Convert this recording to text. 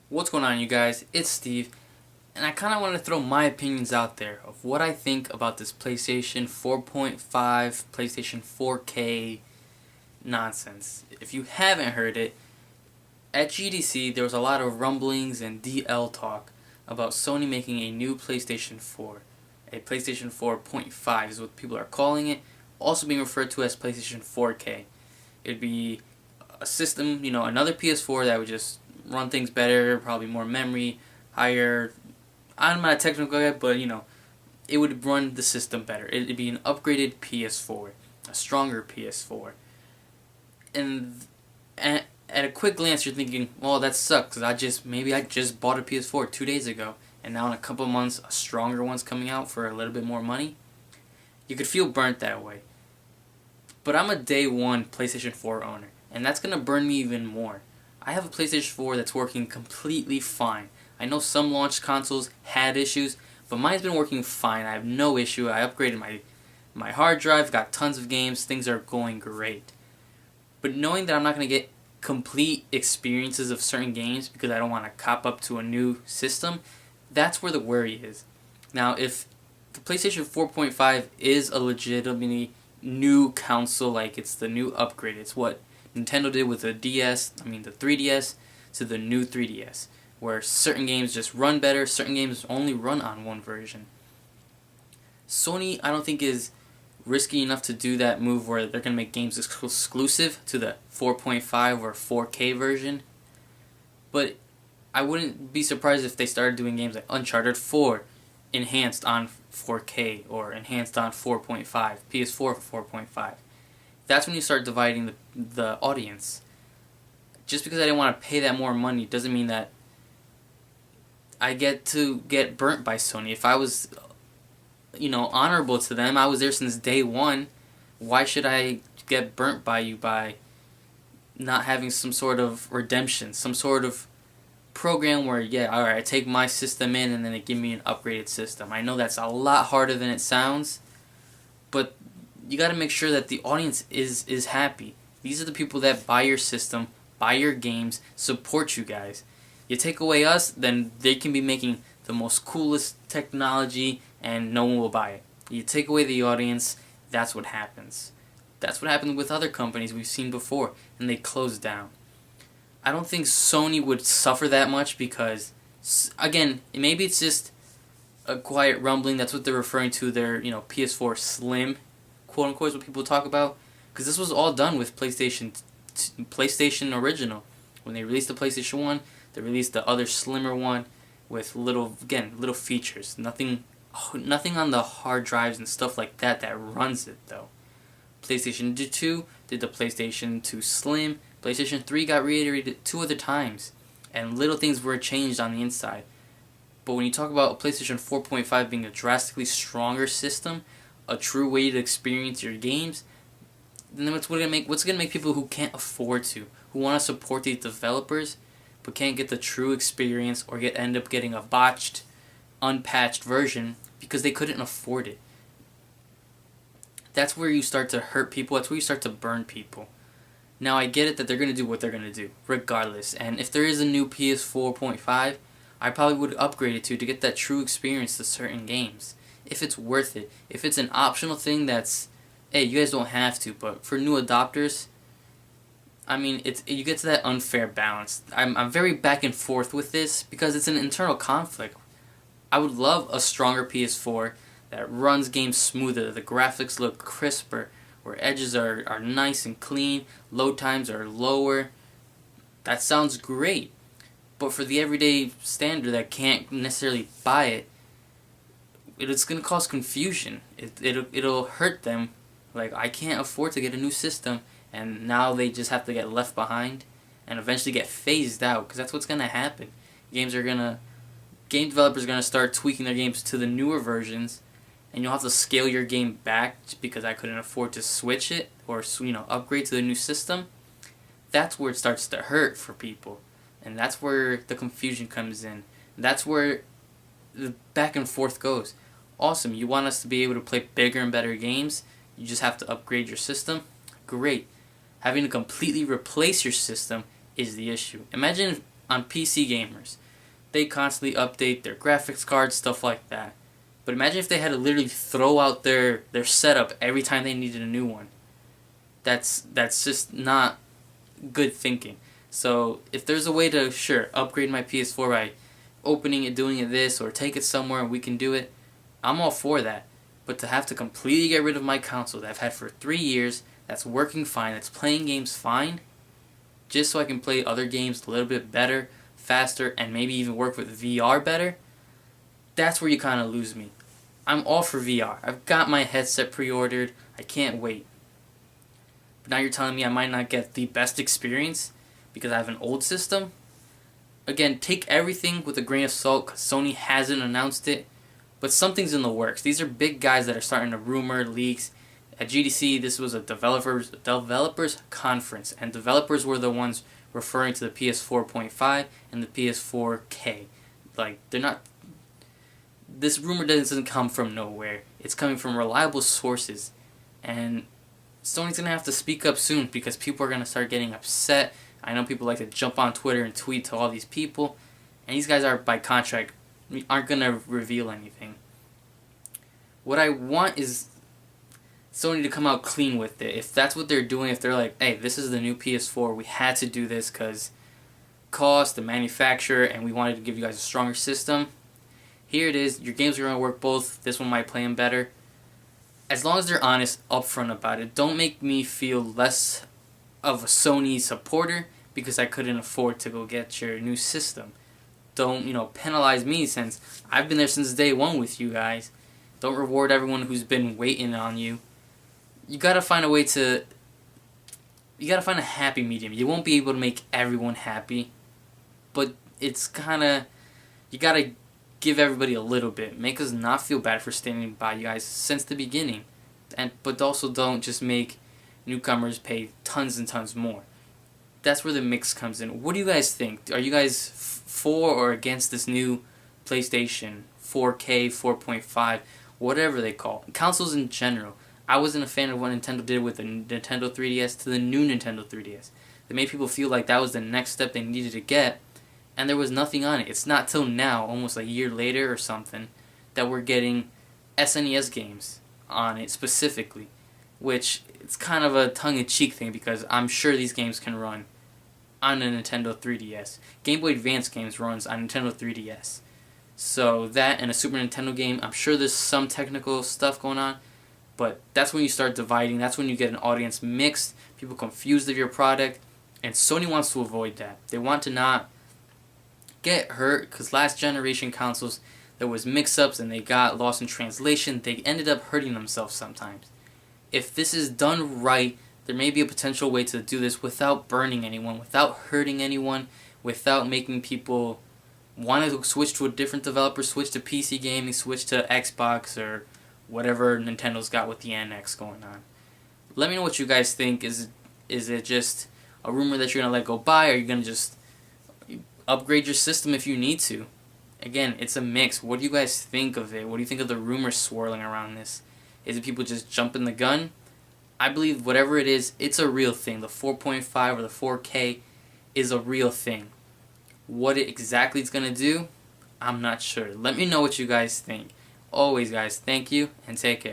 What's going on, you guys? It's Steve, and I kind of want to throw my opinions out there of what I think about this PlayStation 4.5, PlayStation 4K nonsense. If you haven't heard it, at GDC there was a lot of rumblings and DL talk about Sony making a new PlayStation 4. A PlayStation 4.5 is what people are calling it, also being referred to as PlayStation 4K. It would be a system, another PS4 that would just run things better, probably more memory, higher. I'm not a technical guy, but it would run the system better. It'd be an upgraded PS4, a stronger PS4. And at a quick glance, you're thinking, well, that sucks, because maybe I just bought a PS4 2 days ago, and now in a couple of months, a stronger one's coming out for a little bit more money. You could feel burnt that way. But I'm a day one PlayStation 4 owner, and that's going to burn me even more. I have a PlayStation 4 that's working completely fine. I know some launch consoles had issues, but mine's been working fine. I have no issue. I upgraded my hard drive, got tons of games, things are going great. But knowing that I'm not going to get complete experiences of certain games because I don't want to cop up to a new system, that's where the worry is. Now, if the PlayStation 4.5 is a legitimately new console, like it's the new upgrade, it's what Nintendo did with the 3DS to the new 3DS, where certain games just run better, certain games only run on one version. Sony, I don't think, is risky enough to do that move where they're going to make games exclusive to the 4.5 or 4K version. But I wouldn't be surprised if they started doing games like Uncharted 4 enhanced on 4K or enhanced on 4.5, PS4 4.5. That's when you start dividing the audience. Just because I didn't want to pay that more money doesn't mean that I get to get burnt by Sony. If I was, honorable to them, I was there since day one, why should I get burnt by you by not having some sort of redemption, some sort of program where, alright, I take my system in and then they give me an upgraded system. I know that's a lot harder than it sounds, but you got to make sure that the audience is happy. These are the people that buy your system, buy your games, support you guys. You take away us, then they can be making the most coolest technology and no one will buy it. You take away the audience, that's what happens. That's what happened with other companies we've seen before, and they closed down. I don't think Sony would suffer that much because, again, maybe it's just a quiet rumbling. That's what they're referring to their, PS4 Slim, quote unquote, is what people talk about. Because this was all done with PlayStation Original. When they released the PlayStation 1, they released the other slimmer one with little features. Nothing on the hard drives and stuff like that runs it, though. PlayStation 2 did the PlayStation 2 Slim. PlayStation 3 got reiterated 2 other times, and little things were changed on the inside. But when you talk about PlayStation 4.5 being a drastically stronger system, a true way to experience your games, then what's going to make people who can't afford to, who want to support these developers, but can't get the true experience or end up getting a botched, unpatched version because they couldn't afford it. That's where you start to hurt people. That's where you start to burn people. Now, I get it that they're going to do what they're going to do, regardless. And if there is a new PS4.5, I probably would upgrade it to get that true experience to certain games. If it's worth it. If it's an optional thing that's, hey, you guys don't have to, but for new adopters, you get to that unfair balance. I'm very back and forth with this because it's an internal conflict. I would love a stronger PS4 that runs games smoother, the graphics look crisper, where edges are nice and clean, load times are lower. That sounds great. But for the everyday standard that can't necessarily buy it, it's going to cause confusion. It'll hurt them. Like, I can't afford to get a new system, and now they just have to get left behind and eventually get phased out, because that's what's going to happen. Game developers are going to start tweaking their games to the newer versions, and you'll have to scale your game back just because I couldn't afford to switch it or upgrade to the new system. That's where it starts to hurt for people, and that's where the confusion comes in. That's where the back and forth goes. Awesome, you want us to be able to play bigger and better games, you just have to upgrade your system? Great. Having to completely replace your system is the issue. Imagine on PC gamers. They constantly update their graphics cards, stuff like that. But imagine if they had to literally throw out their setup every time they needed a new one. That's just not good thinking. So if there's a way to, sure, upgrade my PS4 by opening it, doing it this, or take it somewhere and we can do it, I'm all for that. But to have to completely get rid of my console that I've had for 3 years, that's working fine, that's playing games fine, just so I can play other games a little bit better, faster, and maybe even work with VR better, that's where you kind of lose me. I'm all for VR. I've got my headset pre-ordered. I can't wait. But now you're telling me I might not get the best experience because I have an old system? Again, take everything with a grain of salt because Sony hasn't announced it, but something's in the works. These are big guys that are starting to rumor leaks. At GDC, this was a developers conference, and developers were the ones referring to the PS4.5 and the PS4K. Like, they're not... This rumor doesn't come from nowhere. It's coming from reliable sources. And Sony's going to have to speak up soon because people are going to start getting upset. I know people like to jump on Twitter and tweet to all these people. And these guys are, by contract, aren't going to reveal anything. What I want is Sony to come out clean with it. If that's what they're doing, if they're like, hey, this is the new PS4, we had to do this because cost, the manufacturer, and we wanted to give you guys a stronger system. Here it is, your games are going to work both, this one might play them better. As long as they're honest, upfront about it, don't make me feel less of a Sony supporter because I couldn't afford to go get your new system. Don't, penalize me since I've been there since day one with you guys. Don't reward everyone who's been waiting on you. You gotta find a way to... You gotta find a happy medium. You won't be able to make everyone happy, but it's kinda... You gotta give everybody a little bit. Make us not feel bad for standing by you guys since the beginning. But also don't just make newcomers pay tons and tons more. That's where the mix comes in. What do you guys think? Are you guys for or against this new PlayStation 4K, 4.5, whatever they call it? Consoles in general. I wasn't a fan of what Nintendo did with the Nintendo 3DS to the new Nintendo 3DS. They made people feel like that was the next step they needed to get, and there was nothing on it. It's not till now, almost a year later or something, that we're getting SNES games on it specifically, which it's kind of a tongue-in-cheek thing because I'm sure these games can run on a Nintendo 3DS. Game Boy Advance games runs on Nintendo 3DS. So that and a Super Nintendo game, I'm sure there's some technical stuff going on, but that's when you start dividing. That's when you get an audience mixed, people confused of your product, and Sony wants to avoid that. They want to not get hurt, because last generation consoles, there was mix-ups and they got lost in translation. They ended up hurting themselves sometimes. If this is done right, there may be a potential way to do this without burning anyone, without hurting anyone, without making people want to switch to a different developer, switch to PC gaming, switch to Xbox, or whatever Nintendo's got with the NX going on. Let me know what you guys think. Is it just a rumor that you're going to let go by, or are you going to just upgrade your system if you need to? Again, it's a mix. What do you guys think of it? What do you think of the rumors swirling around this? Is it people just jumping the gun? I believe whatever it is, it's a real thing. The 4.5 or the 4K is a real thing. What it exactly it's going to do, I'm not sure. Let me know what you guys think. Always, guys, thank you and take care.